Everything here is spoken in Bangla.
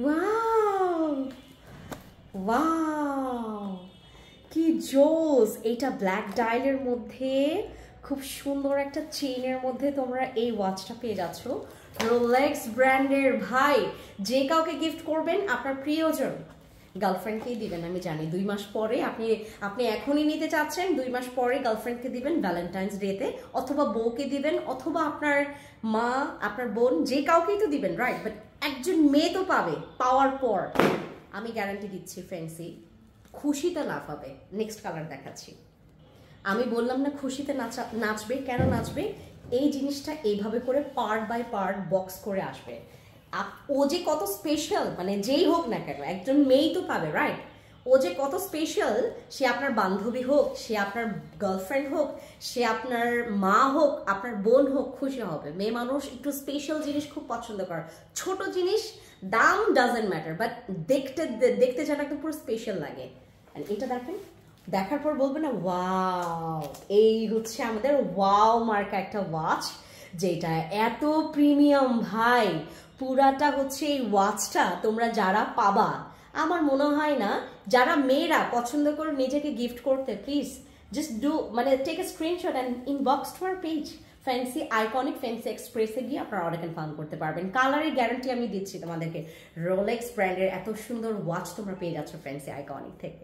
ওয়াও ওয়াও, কি জোস! এটা ব্ল্যাক ডায়ালের মধ্যে খুব সুন্দর একটা চেইনের মধ্যে তোমরা এই ওয়াচটা পেয়ে যাচ্ছ রোলেক্স ব্র্যান্ডের। ভাই, যে কাউকে গিফট করবেন আপনার প্রিয়জন, গার্লফ্রেন্ডকেই দিবেন আমি জানি। 2 মাস পরে আপনি এখনই নিতে চাচ্ছেন, 2 মাস পরে গার্লফ্রেন্ডকে দিবেন ভ্যালেন্টাইন্স ডেতে, অথবা বউকে দিবেন, অথবা আপনার মা, আপনার বোন, যে কাউকেই তো দিবেন, রাইট? বাট একজন মেয়ে তো পাবে, পাওয়ার পর আমি গ্যারান্টি দিচ্ছি ফ্রেন্ডসি খুশিতে লাফাবে। নেক্সট কালার দেখাচ্ছি। আমি বললাম না খুশিতে নাচবে, কেন নাচবে? এই জিনিসটা এইভাবে করে পার্ট বাই পার্ট বক্স করে আসবে। ও যে কত স্পেশাল, মানে যেই হোক না কেন একজন মেয়েই তো পাবে, রাইট? ও যে কত স্পেশাল, সে আপনার বান্ধবী হোক, সে আপনার গার্লফ্রেন্ড হোক, সে আপনার মা হোক, আপনার বোন হোক, খুশি হবে। মেয়ে মানুষ একটু স্পেশাল জিনিস খুব পছন্দ করে। ছোট জিনিস দাম ডাজেন্ট ম্যাটার, বাট দেখতে যেন একদম পুরো স্পেশাল লাগে। এটা দেখেন, দেখার পর বলবে না ওয়াও, এই হচ্ছে আমাদের ওয়াও মার্কা একটা ওয়াচ, যেটা এত প্রিমিয়াম। ভাই, পুরাটা হচ্ছে এই ওয়াচটা তোমরা যারা পাবা, আমার মনে হয় না যারা মেয়েরা পছন্দ করে নিজেকে গিফট করতে, প্লিজ জাস্ট ডু, মানে take a screenshot and inbox to our page fancy iconic fancy এক্সপ্রেসে গিয়ে আপনারা অর্ডার কনফার্ম করতে পারবেন। কালারের গ্যারান্টি আমি দিচ্ছি তোমাদেরকে। রোলেক্স ব্র্যান্ডের এত সুন্দর ওয়াচ তোমরা পেয়ে যাচ্ছ ফ্যান্সি আইকনিক থেকে।